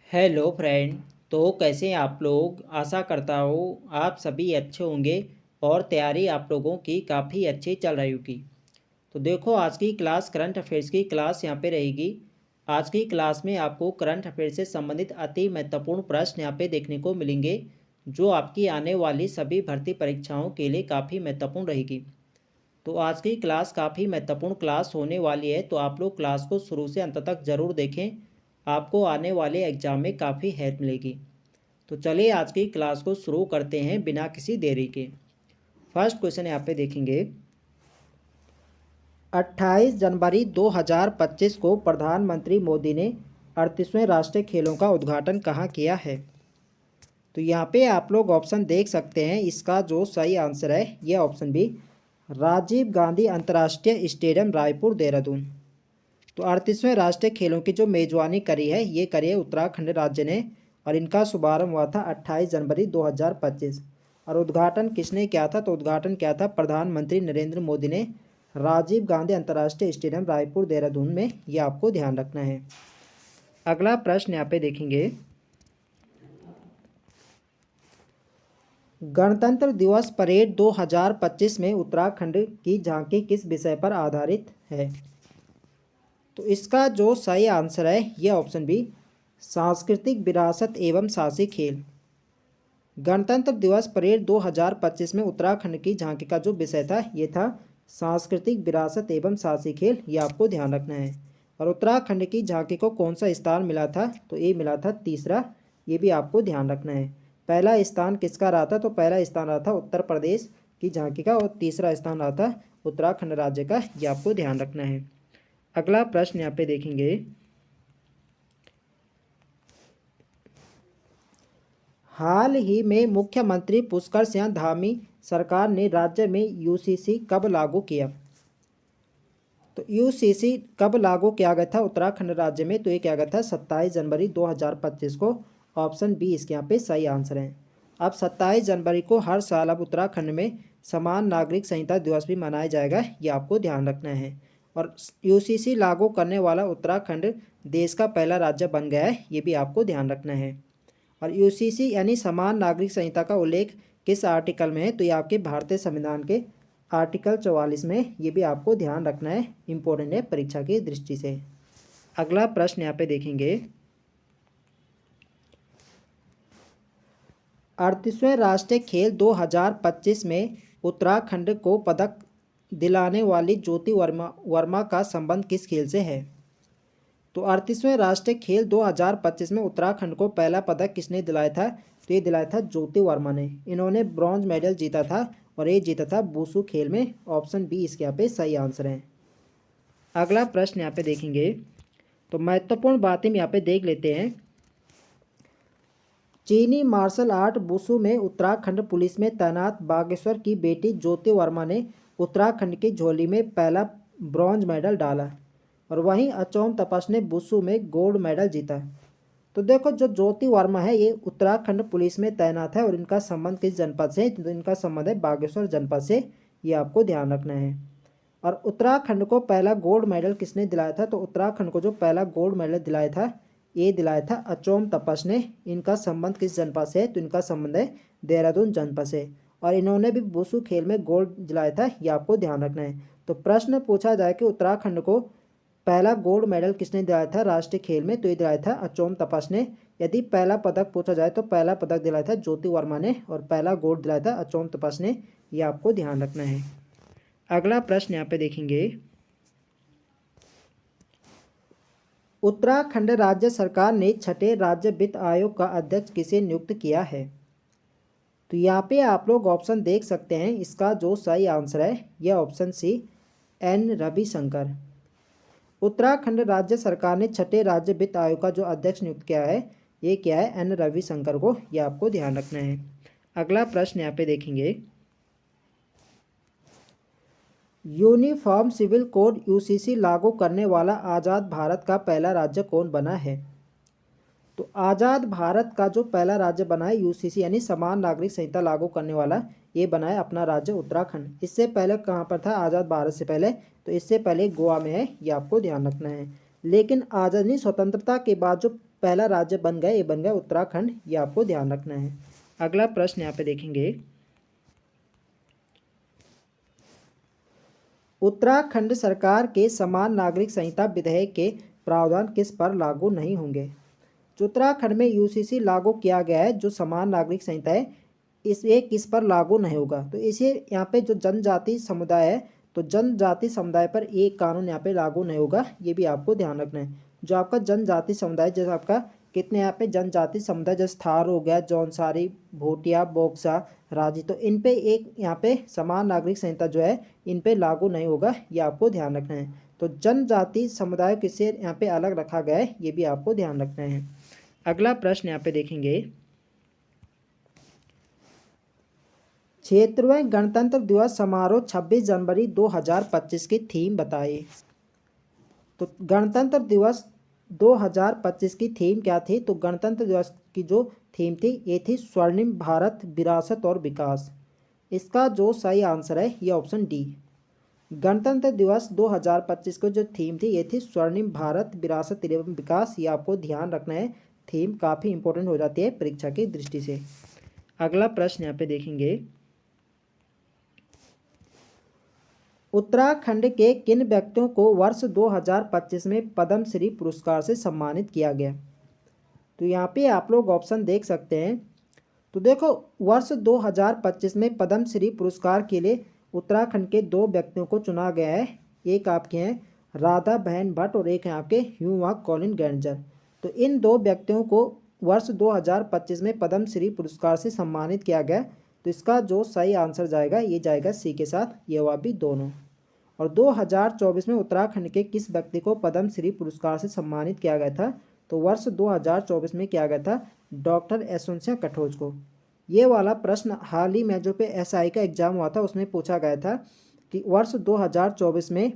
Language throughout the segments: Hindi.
Hello friend. तो कैसे हैं आप लोग। आशा करता हूँ आप सभी अच्छे होंगे और तैयारी आप लोगों की काफ़ी अच्छी चल रही होगी। तो देखो, आज की क्लास करंट अफेयर्स की क्लास यहाँ पे रहेगी। आज की क्लास में आपको करंट अफेयर से संबंधित अति महत्वपूर्ण प्रश्न यहाँ पे देखने को मिलेंगे, जो आपकी आने वाली सभी भर्ती परीक्षाओं के लिए काफ़ी महत्वपूर्ण रहेगी। तो आज की क्लास काफ़ी महत्वपूर्ण क्लास होने वाली है, तो आप लोग क्लास को शुरू से अंत तक ज़रूर देखें। आपको आने वाले एग्जाम में काफ़ी हेल्प मिलेगी। तो चलिए आज की क्लास को शुरू करते हैं बिना किसी देरी के। फर्स्ट क्वेश्चन यहाँ पे देखेंगे। 28 जनवरी 2025 को प्रधानमंत्री मोदी ने 38वें राष्ट्रीय खेलों का उद्घाटन कहाँ किया है। तो यहाँ पे आप लोग ऑप्शन देख सकते हैं। इसका जो सही आंसर है ये ऑप्शन बी, राजीव गांधी अंतर्राष्ट्रीय स्टेडियम, रायपुर, देहरादून। तो 38वें राष्ट्रीय खेलों की जो मेजबानी करी है ये करी है उत्तराखंड राज्य ने, और इनका शुभारंभ हुआ था 28 जनवरी 2025। और उद्घाटन किसने किया था, तो उद्घाटन किया था प्रधानमंत्री नरेंद्र मोदी ने राजीव गांधी अंतर्राष्ट्रीय स्टेडियम, रायपुर, देहरादून में। ये आपको ध्यान रखना है। अगला प्रश्न यहाँ पे देखेंगे। गणतंत्र दिवस परेड 2025 में उत्तराखंड की झांकी किस विषय पर आधारित है। तो इसका जो सही आंसर है यह ऑप्शन बी, सांस्कृतिक विरासत एवं साहसी खेल। गणतंत्र दिवस परेड 2025 में उत्तराखंड की झांकी का जो विषय था ये था सांस्कृतिक विरासत एवं साहसी खेल। ये आपको ध्यान रखना है। और उत्तराखंड की झांकी को कौन सा स्थान मिला था, तो ये मिला था तीसरा। ये भी आपको ध्यान रखना है। पहला स्थान किसका रहा था, तो पहला स्थान रहा था उत्तर प्रदेश की झांकी का, और तीसरा स्थान रहा था उत्तराखंड राज्य का। ये आपको ध्यान रखना है। अगला प्रश्न यहाँ पे देखेंगे। हाल ही में मुख्यमंत्री पुष्कर सिंह धामी सरकार ने राज्य में यूसीसी कब लागू किया। तो यूसीसी कब लागू किया गया था उत्तराखंड राज्य में, तो ये किया गया था 27 जनवरी 2025 को। ऑप्शन बी इसके यहाँ पे सही आंसर है। अब 27 जनवरी को हर साल अब उत्तराखंड में समान नागरिक संहिता दिवस भी मनाया जाएगा। ये आपको ध्यान रखना है। और यूसीसी लागू करने वाला उत्तराखंड देश का पहला राज्य बन गया है। ये भी आपको ध्यान रखना है। और यूसीसी यानी समान नागरिक संहिता का उल्लेख किस आर्टिकल में है, तो ये आपके भारतीय संविधान के आर्टिकल 44 में। ये भी आपको ध्यान रखना है, इम्पोर्टेंट है परीक्षा की दृष्टि से। अगला प्रश्न यहाँ पे देखेंगे। 38वें राष्ट्रीय खेल 2025 में उत्तराखंड को पदक दिलाने वाली ज्योति वर्मा का संबंध किस खेल से है। तो 38वें राष्ट्रीय खेल 2025 में उत्तराखंड को पहला पदक किसने दिलाया था, तो ये दिलाया था ज्योति वर्मा ने। इन्होंने ब्रॉन्ज मेडल जीता था, और ये जीता था वुशु खेल में। ऑप्शन बी इसके यहाँ पे सही आंसर है। अगला प्रश्न यहाँ पे देखेंगे। तो महत्वपूर्ण बातें यहाँ पे देख लेते हैं। चीनी मार्शल आर्ट वुशु में उत्तराखंड पुलिस में तैनात बागेश्वर की बेटी ज्योति वर्मा ने उत्तराखंड की झोली में पहला ब्रॉन्ज मेडल डाला। और वहीं अचोम तपस ने वुशु में गोल्ड मेडल जीता। तो देखो, जो ज्योति वर्मा है ये उत्तराखंड पुलिस में तैनात है, और इनका संबंध किस जनपद से, तो इनका संबंध है बागेश्वर जनपद से। ये आपको ध्यान रखना है। और उत्तराखंड को पहला गोल्ड मेडल किसने दिलाया था, तो उत्तराखंड को जो पहला गोल्ड मेडल दिलाया था ये दिलाया था अचोम तपस ने। इनका संबंध किस जनपद से है, तो इनका संबंध है देहरादून जनपद से। और इन्होंने भी वुशु खेल में गोल्ड दिलाया था। ये आपको ध्यान रखना है। तो प्रश्न पूछा जाए कि उत्तराखंड को पहला गोल्ड मेडल किसने दिलाया था राष्ट्रीय खेल में, तो ये दिलाया था अचोम तपस ने। यदि पहला पदक पूछा जाए तो पहला पदक दिलाया था ज्योति वर्मा ने, और पहला गोल्ड दिलाया था अचोम तपस ने। ये आपको ध्यान रखना है। अगला प्रश्न यहाँ पे देखेंगे। उत्तराखंड राज्य सरकार ने छठे राज्य वित्त आयोग का अध्यक्ष किसे नियुक्त किया है। तो यहाँ पे आप लोग ऑप्शन देख सकते हैं। इसका जो सही आंसर है यह option C, N Ravishankar. Uttarakhand राज्य सरकार ने छठे राज्य वित्त आयोग का जो अध्यक्ष नियुक्त किया है ये क्या है, एन रविशंकर को। यह आपको ध्यान रखना है। अगला प्रश्न यहाँ पे देखेंगे। यूनिफॉर्म सिविल कोड यूसीसी लागू करने वाला आज़ाद भारत का पहला राज्य कौन बना है। तो आज़ाद भारत का जो पहला राज्य बना है यूसीसी यानी समान नागरिक संहिता लागू करने वाला, ये बना है अपना राज्य उत्तराखंड। इससे पहले कहाँ पर था आज़ाद भारत से पहले, तो इससे पहले गोवा में है। ये आपको ध्यान रखना है। लेकिन आज़ादी स्वतंत्रता के बाद जो पहला राज्य बन गया, ये बन गया उत्तराखंड, ये आपको ध्यान रखना है। अगला प्रश्न यहाँ पे देखेंगे, उत्तराखंड सरकार के समान नागरिक संहिता विधेयक के प्रावधान किस पर लागू नहीं होंगे। जो उत्तराखंड में यूसीसी लागू किया गया है, जो समान नागरिक संहिता है, इसे किस पर लागू नहीं होगा, तो इसे यहाँ पे जो जनजाति समुदाय है, तो जनजाति समुदाय पर एक कानून यहाँ पे लागू नहीं होगा, ये भी आपको ध्यान रखना है। जो आपका जनजाति समुदाय, जैसे आपका कितने यहाँ पे जनजाति समुदाय, जैसे थार हो गया, जौनसारी, भोटिया, बोक्सा, राजी, तो इन पे एक यहाँ पे समान नागरिक संहिता जो है इन पे लागू नहीं होगा, ये आपको ध्यान रखना है। तो जनजाति समुदाय किसे यहाँ पे अलग रखा गया है, ये भी आपको ध्यान रखना है। अगला प्रश्न यहाँ पे देखेंगे, क्षेत्रवार गणतंत्र दिवस समारोह 26 जनवरी 2025 की थीम बताइए। तो गणतंत्र दिवस 2025 की थीम क्या थी, तो गणतंत्र दिवस की जो थीम थी ये थी स्वर्णिम भारत, विरासत और विकास। इसका जो सही आंसर है ये ऑप्शन डी। गणतंत्र दिवस 2025 को जो थीम थी ये थी स्वर्णिम भारत, विरासत एवं विकास, ये आपको ध्यान रखना है। थीम काफ़ी इंपॉर्टेंट हो जाती है परीक्षा की दृष्टि से। अगला प्रश्न यहाँ पे देखेंगे, उत्तराखंड के किन व्यक्तियों को वर्ष 2025 में पद्म श्री पुरस्कार से सम्मानित किया गया। तो यहाँ पे आप लोग ऑप्शन देख सकते हैं। तो देखो, वर्ष 2025 में पद्म श्री पुरस्कार के लिए उत्तराखंड के 2 व्यक्तियों को चुना गया है। एक आपके हैं राधा बहन भट्ट और एक है आपके ह्यूमा कॉलिन गैंजर। तो इन 2 व्यक्तियों को वर्ष 2025 में पद्म श्री पुरस्कार से सम्मानित किया गया। तो इसका जो सही आंसर जाएगा ये जाएगा सी के साथ, ये हुआ भी दोनों। और 2024 में उत्तराखंड के किस व्यक्ति को पद्म श्री पुरस्कार से सम्मानित किया गया था, तो वर्ष 2024 में किया गया था डॉक्टर यशवंत कटोच को। ये वाला प्रश्न हाल ही में जो पे एसआई का एग्जाम हुआ था उसमें पूछा गया था कि वर्ष 2024 में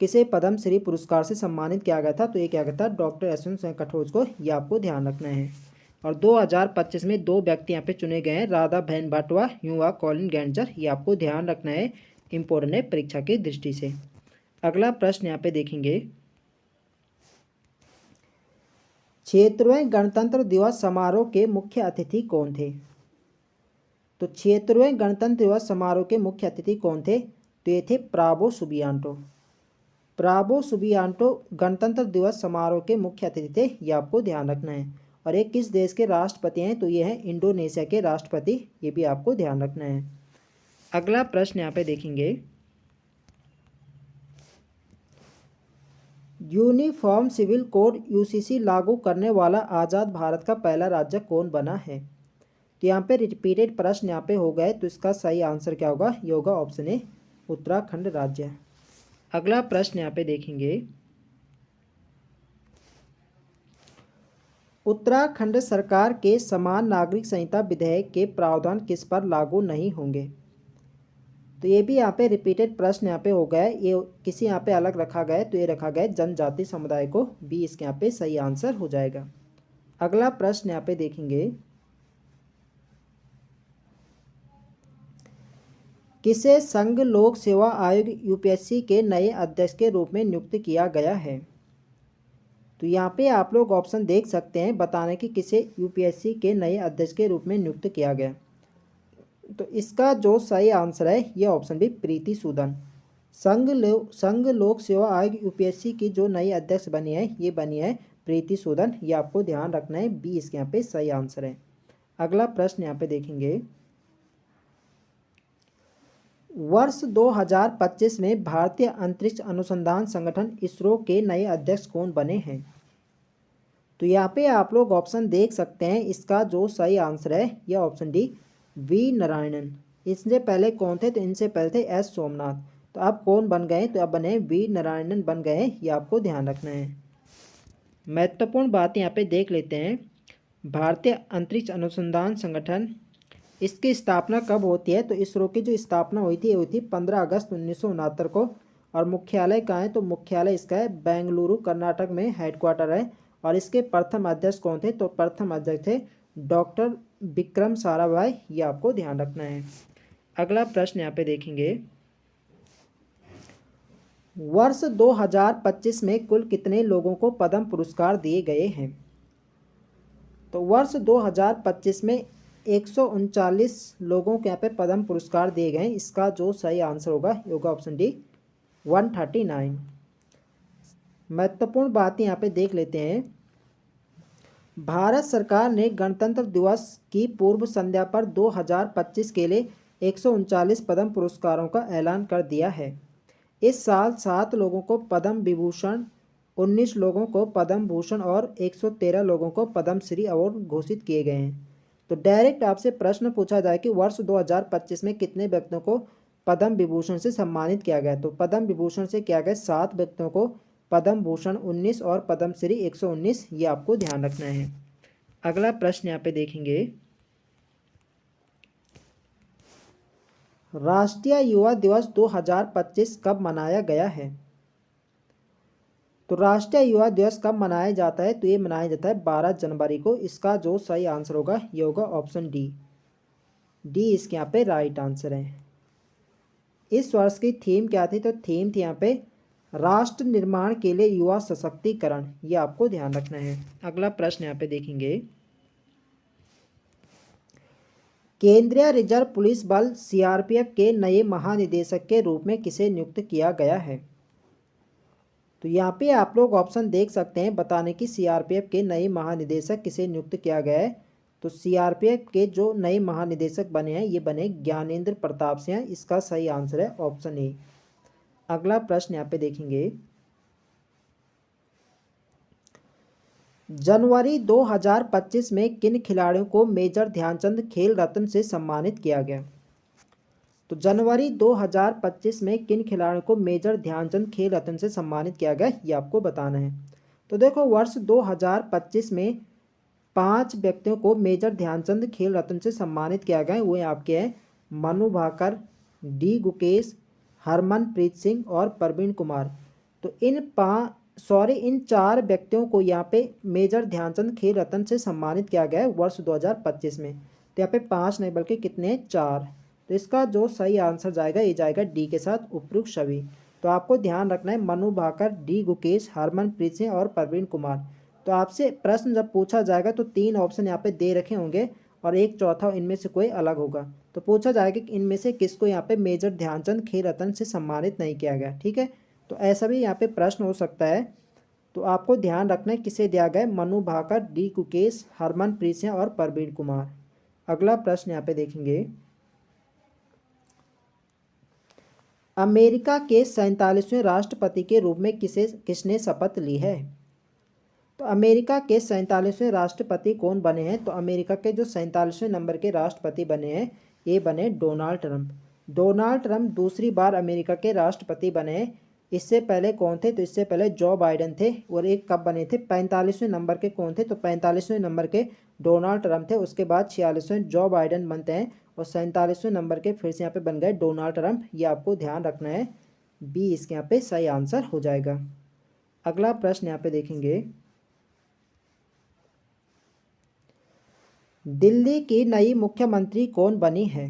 किसे पद्म श्री पुरस्कार से सम्मानित किया गया था, तो ये क्या गया था डॉक्टर यशवंत कटोच को, ये आपको ध्यान रखना है। और 2025 में 2 व्यक्ति यहाँ पे चुने गए हैं, राधा बहन भट्ट व ह्यूमा कॉलिन गैंजर, ये आपको ध्यान रखना है, इंपॉर्टेंट है परीक्षा की दृष्टि से। अगला प्रश्न यहाँ पे देखेंगे, क्षेत्रवार गणतंत्र दिवस समारोह के मुख्य अतिथि कौन थे। तो क्षेत्रवार गणतंत्र दिवस समारोह के मुख्य अतिथि कौन थे, तो ये थे प्राबो सुबियांटो। प्राबो सुबियांटो गणतंत्र दिवस समारोह के मुख्य अतिथि थे, ये आपको ध्यान रखना है। और ये किस देश के राष्ट्रपति हैं, तो ये हैं इंडोनेशिया के राष्ट्रपति, ये भी आपको ध्यान रखना है। अगला प्रश्न यहाँ पे देखेंगे, यूनिफॉर्म सिविल कोड यूसीसी लागू करने वाला आज़ाद भारत का पहला राज्य कौन बना है। तो यहाँ पे रिपीटेड प्रश्न यहाँ पे हो गए, तो इसका सही आंसर क्या होगा, ये होगा ऑप्शन ए उत्तराखंड राज्य। अगला प्रश्न यहाँ पे देखेंगे, उत्तराखंड सरकार के समान नागरिक संहिता विधेयक के प्रावधान किस पर लागू नहीं होंगे। तो ये भी यहाँ पे रिपीटेड प्रश्न यहाँ पे हो गया है, ये किसी यहाँ पे अलग रखा गया है, तो ये रखा गया है जनजाति समुदाय को, बी इसके यहाँ पे सही आंसर हो जाएगा। अगला प्रश्न यहाँ पे देखेंगे, किसे संघ लोक सेवा आयोग यूपीएससी के नए अध्यक्ष के रूप में नियुक्त किया गया है। तो यहाँ पे आप लोग ऑप्शन देख सकते हैं बताने की किसे यूपीएससी के नए अध्यक्ष के रूप में नियुक्त किया गया। तो इसका जो सही आंसर है ये ऑप्शन भी प्रीति सूदन। संघ लोक सेवा आयोग यूपीएससी की जो नई अध्यक्ष बनी है ये बनी है प्रीति सूदन, ये आपको ध्यान रखना है, बी इसके यहाँ पे सही आंसर है। अगला प्रश्न यहाँ पे देखेंगे, वर्ष 2025 में भारतीय अंतरिक्ष अनुसंधान संगठन इसरो के नए अध्यक्ष कौन बने हैं। तो यहाँ पे आप लोग ऑप्शन देख सकते हैं, इसका जो सही आंसर है ये ऑप्शन डी वी नारायणन। इससे पहले कौन थे, तो इनसे पहले थे एस सोमनाथ। तो अब कौन बन गए, तो अब बने वी नारायणन बन गए, ये आपको ध्यान रखना है। महत्वपूर्ण बात यहाँ पे देख लेते हैं, भारतीय अंतरिक्ष अनुसंधान संगठन इसकी स्थापना कब होती है। तो इसरो की जो स्थापना हुई थी 15 अगस्त 1969 को। और मुख्यालय कहाँ है, तो मुख्यालय इसका है बेंगलुरु कर्नाटक में हेडक्वार्टर है। और इसके प्रथम अध्यक्ष कौन थे, तो प्रथम अध्यक्ष थे डॉक्टर विक्रम साराभाई, ये आपको ध्यान रखना है। अगला प्रश्न यहाँ पे देखेंगे, वर्ष 2025 में कुल कितने लोगों को पद्म पुरस्कार दिए गए हैं? तो वर्ष 2025 में 139 लोगों को यहाँ पे पद्म पुरस्कार दिए गए हैं। इसका जो सही आंसर होगा ये होगा ऑप्शन डी 139। महत्वपूर्ण बात यहाँ पे देख लेते हैं। भारत सरकार ने गणतंत्र दिवस की पूर्व संध्या पर 2025 के लिए 139 पद्म पुरस्कारों का ऐलान कर दिया है। इस साल 7 लोगों को पद्म विभूषण, 19 लोगों को पद्म भूषण और 113 लोगों को पद्म श्री अवार्ड घोषित किए गए हैं। तो डायरेक्ट आपसे प्रश्न पूछा जाए कि वर्ष 2025 में कितने व्यक्तियों को पद्म विभूषण से सम्मानित किया गया, तो पद्म विभूषण से किया गया 7 व्यक्तियों को, पद्म भूषण 19 और पद्म श्री 119, ये आपको ध्यान रखना है। अगला प्रश्न यहाँ पे देखेंगे, राष्ट्रीय युवा दिवस 2025 कब मनाया गया है? तो राष्ट्रीय युवा दिवस कब मनाया जाता है? तो ये मनाया जाता है 12 जनवरी को। इसका जो सही आंसर होगा ये होगा ऑप्शन डी। डी इसके यहाँ पे राइट आंसर है। इस वर्ष की थीम क्या थी? तो थीम थी यहाँ पे राष्ट्र निर्माण के लिए युवा सशक्तिकरण, ये आपको ध्यान रखना है। अगला प्रश्न यहाँ पे देखेंगे, केंद्रीय रिजर्व पुलिस बल सीआरपीएफ के नए महानिदेशक के रूप में किसे नियुक्त किया गया है? तो यहाँ पे आप लोग ऑप्शन देख सकते हैं बताने की सीआरपीएफ के नए महानिदेशक किसे नियुक्त किया गया है। तो सीआरपीएफ के जो नए महानिदेशक बने हैं ये बने ज्ञानेंद्र प्रताप सिंह। इसका सही आंसर है ऑप्शन ए। अगला प्रश्न यहाँ पे देखेंगे, जनवरी 2025 में किन खिलाड़ियों को मेजर ध्यानचंद खेल रत्न से सम्मानित किया गया? तो जनवरी 2025 में किन खिलाड़ियों को मेजर ध्यानचंद खेल रत्न से सम्मानित किया गया, ये आपको बताना है। तो देखो वर्ष 2025 में 5 व्यक्तियों को मेजर ध्यानचंद खेल रत्न से सम्मानित किया गया। वो आपके हैं मनु भाकर, डी गुकेश, हरमनप्रीत सिंह और प्रवीण कुमार। तो इन 4 व्यक्तियों को यहाँ पे मेजर ध्यानचंद खेल रत्न से सम्मानित किया गया है वर्ष 2025 में। तो यहाँ पे 5 नहीं बल्कि कितने 4। तो इसका जो सही आंसर जाएगा ये जाएगा डी के साथ उपयुक्त सभी। तो आपको ध्यान रखना है मनु भाकर, डी गुकेश, हरमनप्रीत सिंह और प्रवीण कुमार। तो आपसे प्रश्न जब पूछा जाएगा तो 3 ऑप्शन यहाँ पे दे रखे होंगे और एक चौथा इनमें से कोई अलग होगा। तो पूछा जाएगा कि इनमें से किसको यहाँ पे मेजर ध्यानचंद खेल रत्न से सम्मानित नहीं किया गया। ठीक है, तो ऐसा भी यहाँ पे प्रश्न हो सकता है। तो आपको ध्यान रखना है किसे दिया गया, मनु भाकर, डी गुकेश, हरमनप्रीत सिंह और प्रवीण कुमार। अगला प्रश्न यहाँ पे देखेंगे, अमेरिका के 47वें राष्ट्रपति के रूप में किसने शपथ ली है? तो अमेरिका के 47वें राष्ट्रपति कौन बने हैं? तो अमेरिका के जो 47वें नंबर के राष्ट्रपति बने हैं ये बने डोनाल्ड ट्रंप। डोनाल्ड ट्रंप दूसरी बार अमेरिका के राष्ट्रपति बने हैं। इससे पहले कौन थे? तो इससे पहले जो बाइडेन थे। और एक कब बने थे? 45वें नंबर के कौन थे? तो 45वें नंबर के डोनाल्ड ट्रंप थे। उसके बाद 46वें जो बाइडेन बनते हैं और 47वें नंबर के फिर से यहाँ पे बन गए डोनाल्ड ट्रंप। ये आपको ध्यान रखना है, बी इसके यहाँ पे सही आंसर हो जाएगा। अगला प्रश्न यहाँ पे देखेंगे, दिल्ली की नई मुख्यमंत्री कौन बनी है?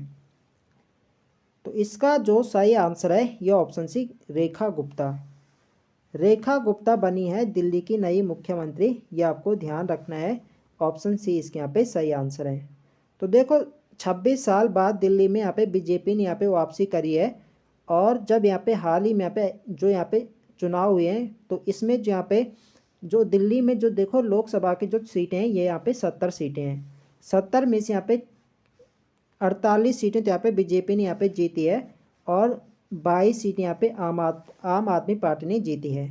तो इसका जो सही आंसर है ये ऑप्शन सी रेखा गुप्ता। रेखा गुप्ता बनी है दिल्ली की नई मुख्यमंत्री, ये आपको ध्यान रखना है। ऑप्शन सी इसके यहाँ पे सही आंसर है। तो देखो 26 साल बाद दिल्ली में यहाँ पे बीजेपी ने यहाँ पे वापसी करी है। और जब यहाँ पे हाल ही में यहाँ पे चुनाव हुए हैं तो इसमें जो यहाँ पे जो दिल्ली में जो देखो लोकसभा की जो सीटें हैं ये यहाँ पे 70 सीटें हैं। 70 में से यहाँ पे 48 सीटें तो यहाँ पे बीजेपी ने यहाँ पे जीती है और 22 सीटें यहाँ पे आम आदमी पार्टी ने जीती है।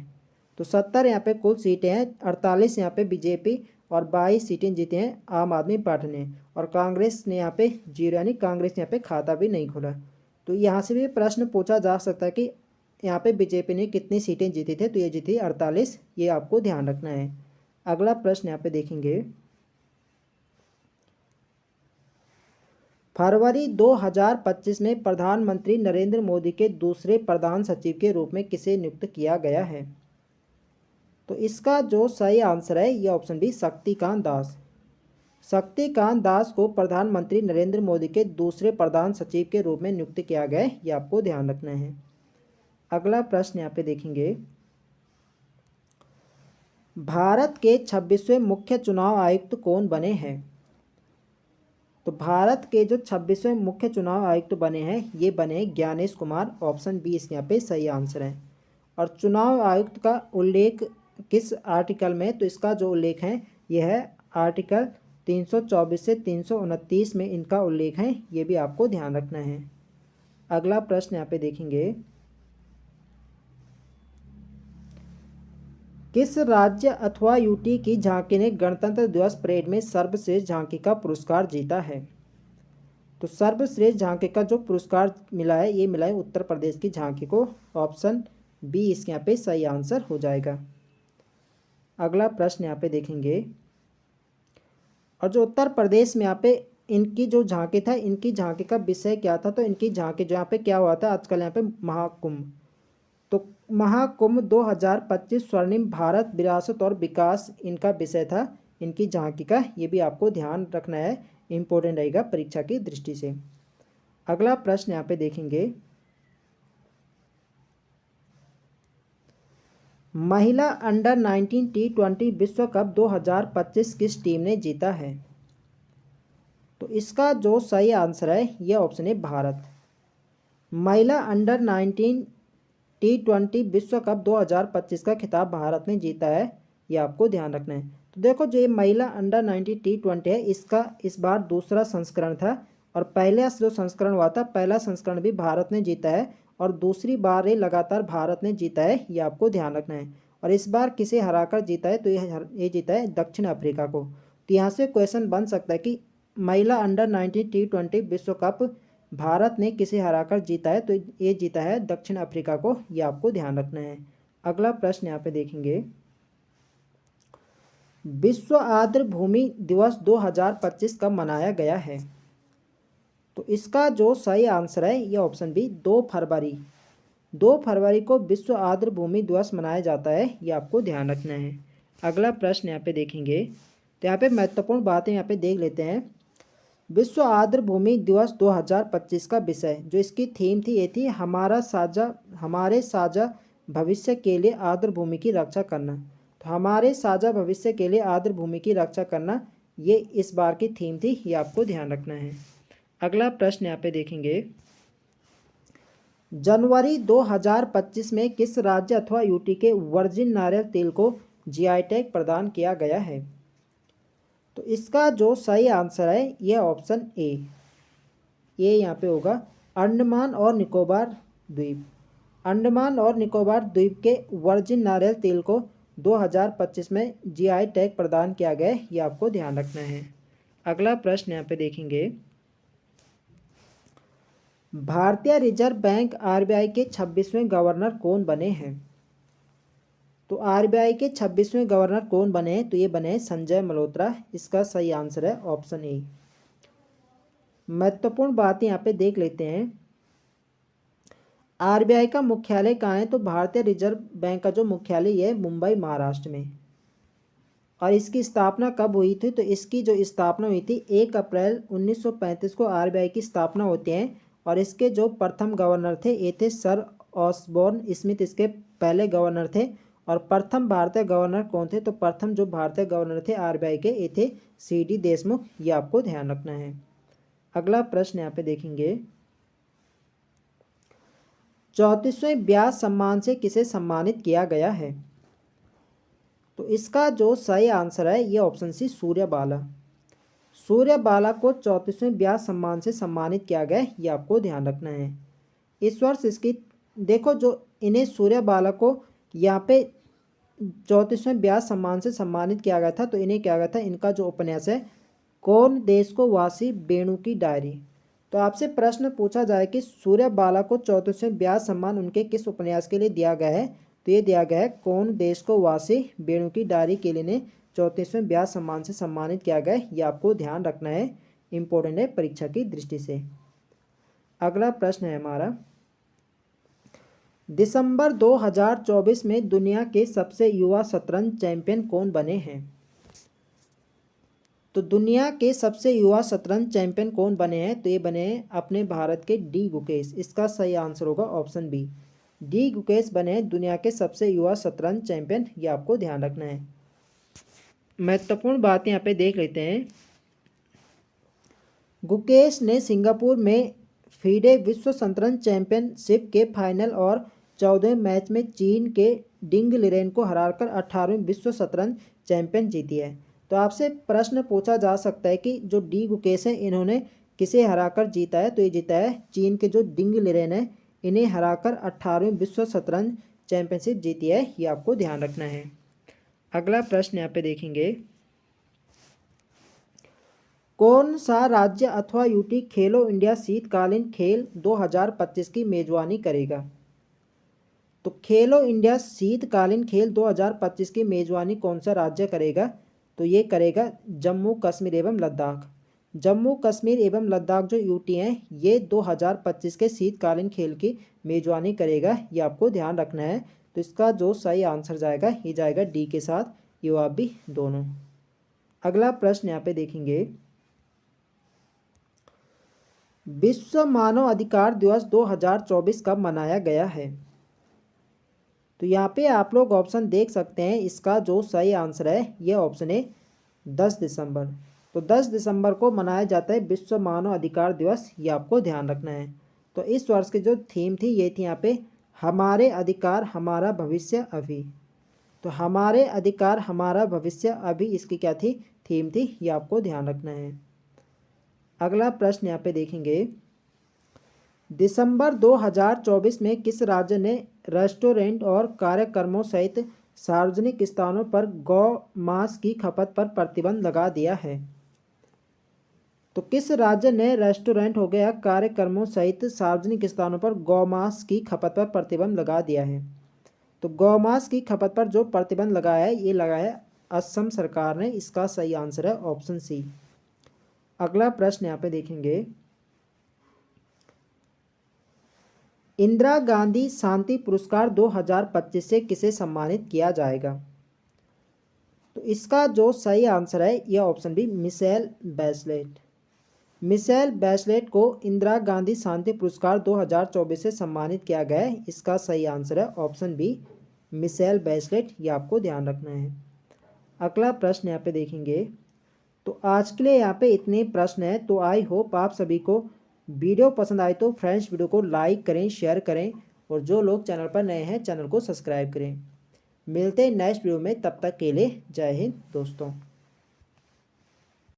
तो 70 यहाँ पे कुल सीटें हैं, 48 यहाँ पे बीजेपी और 22 सीटें जीती हैं आम आदमी पार्टी ने। और कांग्रेस ने यहाँ पे 0 यानी कांग्रेस ने यहाँ पे खाता भी नहीं खोला। तो यहाँ से भी प्रश्न पूछा जा सकता है कि यहाँ पे बीजेपी ने कितनी सीटें जीती थे? तो ये जीती 48, ये आपको ध्यान रखना है। अगला प्रश्न यहाँ पे देखेंगे, फरवरी 2025 में प्रधानमंत्री नरेंद्र मोदी के दूसरे प्रधान सचिव के रूप में किसे नियुक्त किया गया है? तो इसका जो सही आंसर है ये ऑप्शन बी शक्तिकांत दास। शक्तिकांत दास को प्रधानमंत्री नरेंद्र मोदी के दूसरे प्रधान सचिव के रूप में नियुक्त किया गया है, ये आपको ध्यान रखना है। अगला प्रश्न यहाँ पे देखेंगे, भारत के 26वें मुख्य चुनाव आयुक्त कौन बने हैं? तो भारत के जो 26वें मुख्य चुनाव आयुक्त बने हैं ये बने ज्ञानेश कुमार। ऑप्शन बी इसके यहाँ पे सही आंसर है। और चुनाव आयुक्त का उल्लेख किस आर्टिकल में? तो इसका जो उल्लेख है यह है आर्टिकल 324 से 329 में इनका उल्लेख है, ये भी आपको ध्यान रखना है। अगला प्रश्न यहाँ पे देखेंगे, किस राज्य अथवा यूटी की झांकी ने गणतंत्र दिवस परेड में सर्वश्रेष्ठ झांकी का पुरस्कार जीता है? तो सर्वश्रेष्ठ झांकी का जो पुरस्कार मिला है ये मिला है उत्तर प्रदेश की झांकी को। ऑप्शन बी इसके यहाँ पे सही आंसर हो जाएगा। अगला प्रश्न यहाँ पे देखेंगे, और जो उत्तर प्रदेश में यहाँ पे इनकी जो झांकी था, इनकी झांकी का विषय क्या था? तो इनकी झांकी जो यहाँ पे क्या हुआ था, आजकल यहाँ पे महाकुंभ, तो महाकुंभ 2025 स्वर्णिम भारत विरासत और विकास इनका विषय था इनकी झांकी का। ये भी आपको ध्यान रखना है, इम्पोर्टेंट रहेगा परीक्षा की दृष्टि से। अगला प्रश्न यहाँ पे देखेंगे, महिला अंडर 19 T20 विश्व कप 2025 किस टीम ने जीता है? तो इसका जो सही आंसर है ये ऑप्शन है भारत। महिला अंडर 19 T20 विश्व कप 2025 का खिताब भारत ने जीता है, ये आपको ध्यान रखना है। तो देखो जो ये महिला अंडर 19 T20 है इसका इस बार दूसरा संस्करण था, और पहले जो संस्करण हुआ था पहला संस्करण भी भारत ने जीता है, और दूसरी बार ये लगातार भारत ने जीता है, ये आपको ध्यान रखना है। और इस बार किसे हराकर जीता है? तो ये जीता है दक्षिण अफ्रीका को। तो यहाँ से क्वेश्चन बन सकता है कि महिला अंडर 19 T20 विश्व कप भारत ने किसे हराकर जीता है? तो ये जीता है दक्षिण अफ्रीका को, ये आपको ध्यान रखना है। अगला प्रश्न यहाँ पे देखेंगे, विश्व आर्द्र भूमि दिवस 2025 कब मनाया गया है? तो इसका जो सही आंसर है ये ऑप्शन बी 2 फरवरी। 2 फरवरी को विश्व आर्द्र भूमि दिवस मनाया जाता है, ये आपको ध्यान रखना है। अगला प्रश्न यहाँ पे देखेंगे, तो यहाँ पे महत्वपूर्ण बातें यहाँ पे देख लेते हैं। विश्व आर्द्र भूमि दिवस 2025 का विषय जो इसकी थीम थी ये थी हमारे साझा भविष्य के लिए आर्द्र भूमि की रक्षा करना। तो हमारे साझा भविष्य के लिए आर्द्र भूमि की रक्षा करना ये इस बार की थीम थी, ये आपको ध्यान रखना है। अगला प्रश्न यहाँ पे देखेंगे, जनवरी 2025 में किस राज्य अथवा यूटी के वर्जिन नारियल तेल को जीआई टैग प्रदान किया गया है? तो इसका जो सही आंसर है ये ऑप्शन ए, ये यहाँ पे होगा अंडमान और निकोबार द्वीप। अंडमान और निकोबार द्वीप के वर्जिन नारियल तेल को 2025 में जीआई टैग प्रदान किया गया है, ये आपको ध्यान रखना है। अगला प्रश्न यहाँ पे देखेंगे, भारतीय रिजर्व बैंक आरबीआई के 26वें गवर्नर कौन बने हैं? तो आरबीआई के 26वें गवर्नर कौन बने हैं? तो ये बने हैं संजय मल्होत्रा। इसका सही आंसर है ऑप्शन ए। महत्वपूर्ण बात यहाँ पे देख लेते हैं, आरबीआई का मुख्यालय कहाँ है? तो भारतीय रिजर्व बैंक का जो मुख्यालय है मुंबई महाराष्ट्र में। और इसकी स्थापना कब हुई थी? तो इसकी जो स्थापना हुई थी 1 अप्रैल 1935 को आरबीआई की स्थापना होती है। और इसके जो प्रथम गवर्नर थे ये थे सर ऑसबोर्न स्मिथ, इसके पहले गवर्नर थे। और प्रथम भारतीय गवर्नर कौन थे? तो प्रथम जो भारतीय गवर्नर थे आरबीआई के ये थे सीडी देशमुख, ये आपको ध्यान रखना है। अगला प्रश्न यहाँ पे देखेंगे, 34वें ब्याज सम्मान से किसे सम्मानित किया गया है? तो इसका जो सही आंसर है ये ऑप्शन सी सूर्यबाला। सूर्यबाला को 34वें ब्याज सम्मान से सम्मानित किया गया है, ये आपको ध्यान रखना है। इस वर्ष इसकी देखो जो इन्हें सूर्यबाला को यहाँ पे 34वें ब्याज सम्मान से सम्मानित किया गया था, तो इन्हें किया गया था इनका जो उपन्यास है कौन देश को वासी बेणु की डायरी। तो आपसे प्रश्न पूछा जाए कि सूर्यबाला को 34वें ब्याज सम्मान उनके किस उपन्यास के लिए दिया गया है? तो ये दिया गया है कौन देश को वासी बेणु की डायरी के लिए ने 34वें ब्याज सम्मान से सम्मानित किया गया है, ये आपको ध्यान रखना है, इम्पोर्टेंट है परीक्षा की दृष्टि से। अगला प्रश्न है हमारा, दिसंबर 2024 में दुनिया के सबसे युवा शतरंज चैंपियन कौन बने हैं? तो दुनिया के सबसे युवा शतरंज चैंपियन कौन बने हैं? तो ये बने हैं अपने भारत के डी गुकेश। इसका सही आंसर होगा ऑप्शन बी। डी गुकेश बने दुनिया के सबसे युवा शतरंज चैंपियन, ये आपको ध्यान रखना है। महत्वपूर्ण बात यहाँ पे देख लेते हैं। गुकेश ने सिंगापुर में फीडे विश्व शतरंज चैंपियनशिप के फाइनल और 14वें मैच में चीन के डिंग लिरेन को हराकर 18वीं विश्व शतरंज चैंपियन जीती है। तो आपसे प्रश्न पूछा जा सकता है कि जो डी गुकेश हैं इन्होंने किसे हराकर जीता है, तो ये जीता है चीन के जो डिंग लिरेन है, इन्हें हराकर 18वीं विश्व शतरंज चैंपियनशिप जीती है, ये आपको ध्यान रखना है। अगला प्रश्न यहाँ पे देखेंगे, कौन सा राज्य अथवा यूटी खेलो इंडिया शीतकालीन खेल 2025 की मेजबानी करेगा? तो खेलो इंडिया शीतकालीन खेल 2025 की मेजबानी कौन सा राज्य करेगा? तो ये करेगा जम्मू कश्मीर एवं लद्दाख। जम्मू कश्मीर एवं लद्दाख जो यूटी हैं, ये 2025 के शीतकालीन खेल की मेजबानी करेगा, ये आपको ध्यान रखना है। तो इसका जो सही आंसर जाएगा, ये जाएगा डी के साथ, ये आप भी दोनों। अगला प्रश्न यहाँ पे देखेंगे, विश्व मानव अधिकार दिवस 2024 कब मनाया गया है? तो यहाँ पे आप लोग ऑप्शन देख सकते हैं, इसका जो सही आंसर है ये ऑप्शन है 10 दिसंबर। तो 10 दिसंबर को मनाया जाता है विश्व मानव अधिकार दिवस, ये आपको ध्यान रखना है। तो इस वर्ष की जो थीम थी ये थी यहाँ पे हमारे अधिकार हमारा भविष्य अभी। तो हमारे अधिकार हमारा भविष्य अभी, इसकी क्या थी? थीम थी, ये आपको ध्यान रखना है। अगला प्रश्न यहाँ पे देखेंगे, दिसंबर 2024 में किस राज्य ने रेस्टोरेंट और कार्यक्रमों सहित सार्वजनिक स्थानों पर गौ मांस की खपत पर प्रतिबंध लगा दिया है? तो किस राज्य ने रेस्टोरेंट हो गया कार्यक्रमों सहित सार्वजनिक स्थानों पर गौमांस की खपत पर प्रतिबंध लगा दिया है? तो गौमांस की खपत पर जो प्रतिबंध लगाया है, ये लगाया है असम सरकार ने, इसका सही आंसर है ऑप्शन सी। अगला प्रश्न यहाँ पे देखेंगे, इंदिरा गांधी शांति पुरस्कार 2025 से किसे सम्मानित किया जाएगा? तो इसका जो सही आंसर है यह option B, Michelle Bachelet. Michelle Bachelet को इंदिरा गांधी शांति पुरस्कार 2024 से सम्मानित किया गया है, इसका सही आंसर है ऑप्शन बी, मिशेल बैचलेट, ये आपको ध्यान रखना है। अगला प्रश्न यहाँ पे देखेंगे, तो आज के लिए यहाँ पे इतने प्रश्न हैं। तो आई होप आप सभी को वीडियो पसंद आए तो फ्रेंड्स वीडियो को लाइक करें, शेयर करें, और जो लोग चैनल पर नए हैं चैनल को सब्सक्राइब करें। मिलते हैं नेक्स्ट वीडियो में, तब तक के लिए जय हिंद दोस्तों।